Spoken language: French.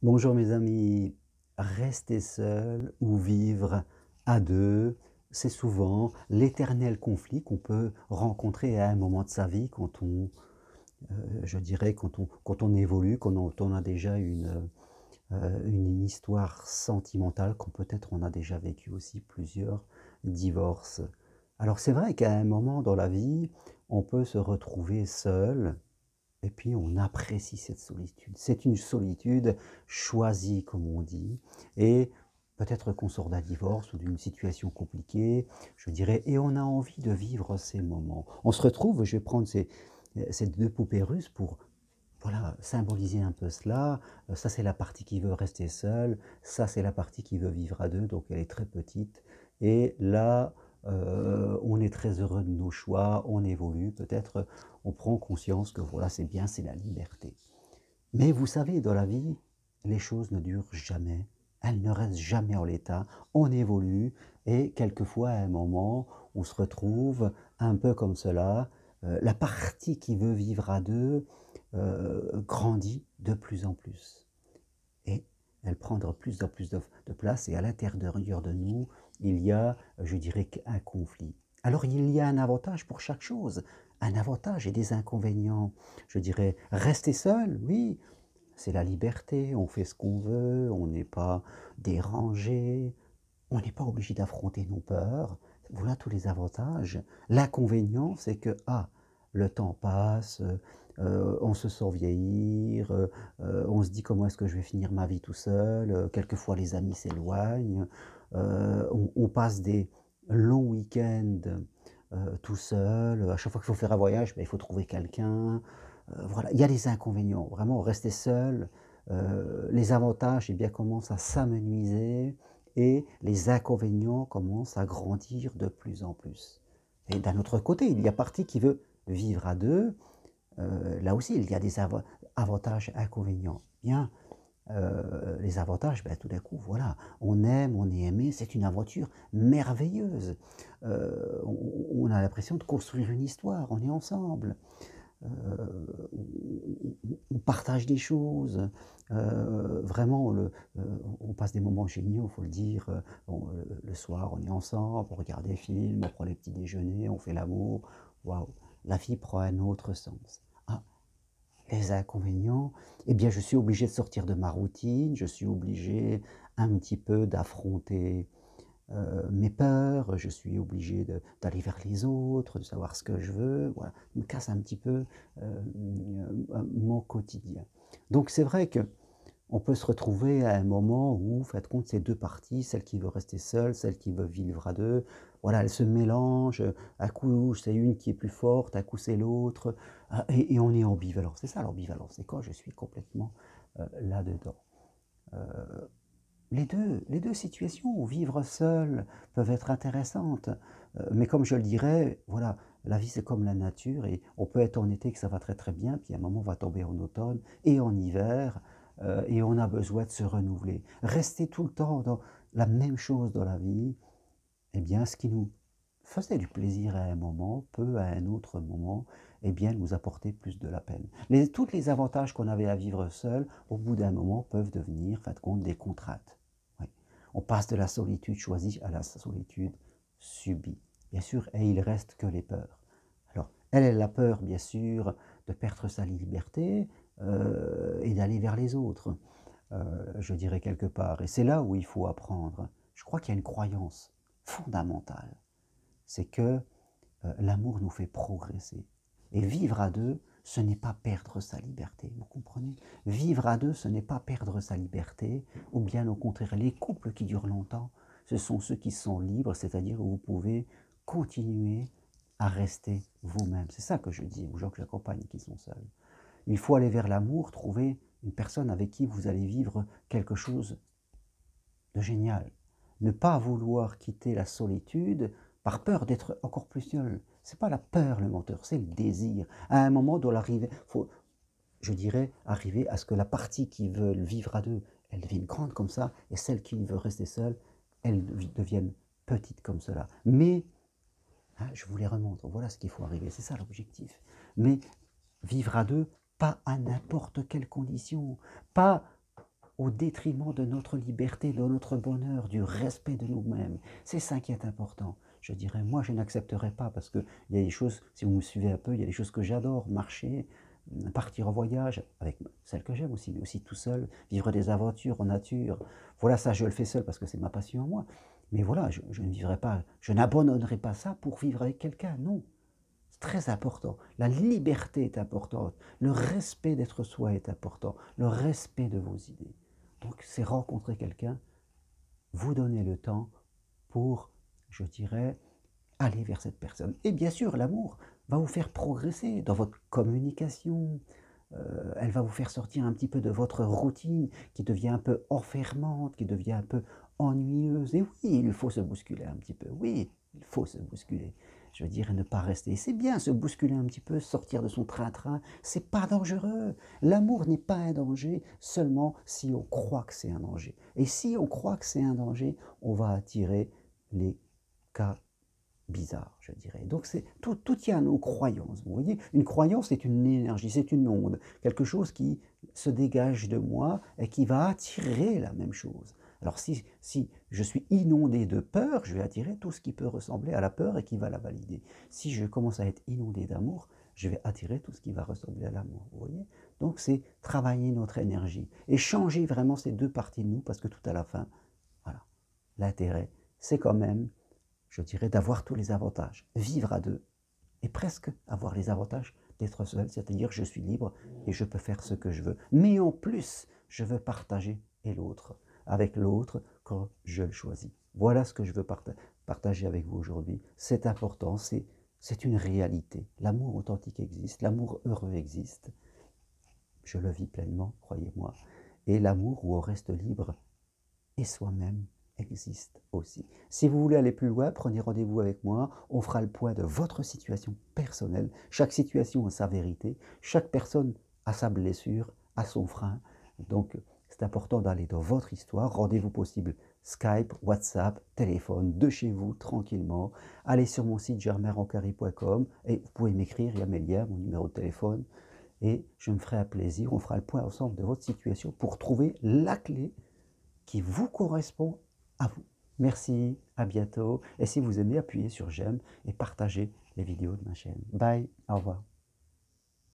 Bonjour mes amis, rester seul ou vivre à deux, c'est souvent l'éternel conflit qu'on peut rencontrer à un moment de sa vie quand je dirais, quand on évolue, quand on a déjà une histoire sentimentale, quand peut-être on a déjà vécu aussi plusieurs divorces. Alors c'est vrai qu'à un moment dans la vie, on peut se retrouver seul, et puis on apprécie cette solitude. C'est une solitude choisie, comme on dit, et peut-être qu'on sort d'un divorce ou d'une situation compliquée, je dirais, et on a envie de vivre ces moments. On se retrouve, je vais prendre ces 2 poupées russes pour, voilà, symboliser un peu cela. Ça, c'est la partie qui veut rester seule, ça, c'est la partie qui veut vivre à 2, donc elle est très petite. Et là, on est très heureux de nos choix, on évolue, peut-être on prend conscience que voilà, c'est bien, c'est la liberté. Mais vous savez, dans la vie, les choses ne durent jamais, elles ne restent jamais en l'état, on évolue et quelquefois à un moment, on se retrouve un peu comme cela, la partie qui veut vivre à 2 grandit de plus en plus et elle prend de plus en plus de place et à l'intérieur de nous, il y a, je dirais, un conflit. Alors il y a un avantage pour chaque chose, un avantage et des inconvénients. Je dirais, rester seul, oui, c'est la liberté, on fait ce qu'on veut, on n'est pas dérangé, on n'est pas obligé d'affronter nos peurs. Voilà tous les avantages. L'inconvénient, c'est que, le temps passe, on se sent vieillir, on se dit comment est-ce que je vais finir ma vie tout seul, quelquefois les amis s'éloignent, on passe des longs week-ends tout seul, à chaque fois qu'il faut faire un voyage, ben, il faut trouver quelqu'un. Voilà, il y a des inconvénients, vraiment rester seul, les avantages, eh bien, commencent à s'amenuiser et les inconvénients commencent à grandir de plus en plus. Et d'un autre côté, il y a partie qui veut vivre à 2, là aussi il y a des avantages, inconvénients. Bien, les avantages, ben, tout d'un coup, voilà, on aime, on est aimé, c'est une aventure merveilleuse. On a l'impression de construire une histoire, on est ensemble. On partage des choses, vraiment on passe des moments géniaux, il faut le dire, le soir on est ensemble, on regarde des films, on prend les petits déjeuners, on fait l'amour, waouh! La vie prend un autre sens. Ah, les inconvénients, eh bien je suis obligé de sortir de ma routine, je suis obligé un petit peu d'affronter mes peurs, je suis obligé d'aller vers les autres, de savoir ce que je veux, voilà. Je me casse un petit peu mon quotidien. Donc c'est vrai qu'on peut se retrouver à un moment où, faites compte, ces deux parties, celle qui veut rester seule, celle qui veut vivre à deux, voilà, elles se mélangent, à coup c'est une qui est plus forte, à coup c'est l'autre, et on est ambivalent. C'est ça l'ambivalence, c'est quand je suis complètement là-dedans. Les deux situations, où vivre seul, peuvent être intéressantes, mais comme je le dirais, voilà, la vie c'est comme la nature et on peut être en été que ça va très très bien, puis à un moment on va tomber en automne et en hiver, et on a besoin de se renouveler. Rester tout le temps dans la même chose dans la vie, eh bien ce qui nous faisait du plaisir à un moment, peut à un autre moment, eh bien nous apporter plus de la peine. Tous les avantages qu'on avait à vivre seul, au bout d'un moment, peuvent devenir, en fin de compte, des contraintes. Oui. On passe de la solitude choisie à la solitude subie. Bien sûr, et il reste que les peurs. Alors, elle a peur, bien sûr, de perdre sa liberté et d'aller vers les autres, je dirais quelque part. Et c'est là où il faut apprendre. Je crois qu'il y a une croyance fondamentale, c'est que l'amour nous fait progresser. Et vivre à deux, ce n'est pas perdre sa liberté, vous comprenez? Vivre à deux, ce n'est pas perdre sa liberté, ou bien au contraire, les couples qui durent longtemps, ce sont ceux qui sont libres, c'est-à-dire où vous pouvez continuer à rester vous-même. C'est ça que je dis aux gens que j'accompagne qui sont seuls. Il faut aller vers l'amour, trouver une personne avec qui vous allez vivre quelque chose de génial. Ne pas vouloir quitter la solitude par peur d'être encore plus seul. C'est pas la peur le menteur, c'est le désir. À un moment, faut, je dirais, arriver à ce que la partie qui veut vivre à deux, elle devienne grande comme ça, et celle qui veut rester seule, elle devienne petite comme cela. Mais, hein, je vous les remontre, voilà ce qu'il faut arriver, c'est ça l'objectif. Mais vivre à deux, pas à n'importe quelle condition, pas au détriment de notre liberté, de notre bonheur, du respect de nous-mêmes. C'est ça qui est important. Je dirais, moi, je n'accepterai pas parce qu'il y a des choses, si vous me suivez un peu, il y a des choses que j'adore, marcher, partir en voyage, avec celles que j'aime aussi, mais aussi tout seul, vivre des aventures en nature. Voilà, ça, je le fais seul parce que c'est ma passion à moi. Mais voilà, je ne vivrai pas, je n'abandonnerai pas ça pour vivre avec quelqu'un, non. C'est très important. La liberté est importante. Le respect d'être soi est important. Le respect de vos idées. Donc, c'est rencontrer quelqu'un, vous donner le temps pour, je dirais, aller vers cette personne. Et bien sûr, l'amour va vous faire progresser dans votre communication. Elle va vous faire sortir un petit peu de votre routine qui devient un peu enfermante, qui devient un peu ennuyeuse. Et oui, il faut se bousculer un petit peu. Oui, il faut se bousculer. Je veux dire, ne pas rester. C'est bien se bousculer un petit peu, sortir de son train-train. C'est pas dangereux. L'amour n'est pas un danger seulement si on croit que c'est un danger. Et si on croit que c'est un danger, on va attirer les cas bizarre, je dirais. Donc tout tient à nos croyances. Vous voyez, une croyance, c'est une énergie, c'est une onde, quelque chose qui se dégage de moi et qui va attirer la même chose. Alors si je suis inondé de peur, je vais attirer tout ce qui peut ressembler à la peur et qui va la valider. Si je commence à être inondé d'amour, je vais attirer tout ce qui va ressembler à l'amour. Vous voyez? Donc c'est travailler notre énergie et changer vraiment ces deux parties de nous parce que tout à la fin, voilà, l'intérêt, c'est quand même, je dirais, d'avoir tous les avantages. Vivre à deux et presque avoir les avantages d'être seul, c'est-à-dire je suis libre et je peux faire ce que je veux. Mais en plus, je veux partager et l'autre, avec l'autre quand je le choisis. Voilà ce que je veux partager avec vous aujourd'hui. C'est important, c'est une réalité. L'amour authentique existe, l'amour heureux existe. Je le vis pleinement, croyez-moi. Et l'amour où on reste libre et soi-même existe aussi. Si vous voulez aller plus loin, prenez rendez-vous avec moi. On fera le point de votre situation personnelle. Chaque situation a sa vérité. Chaque personne a sa blessure, a son frein. Donc, c'est important d'aller dans votre histoire. Rendez-vous possible Skype, WhatsApp, téléphone, de chez vous, tranquillement. Allez sur mon site germainroncari.com et vous pouvez m'écrire, il y a mes liens, mon numéro de téléphone. Et je me ferai un plaisir. On fera le point ensemble de votre situation pour trouver la clé qui vous correspond à vous. Merci, à bientôt. Et si vous aimez, appuyez sur j'aime et partagez les vidéos de ma chaîne. Bye, au revoir.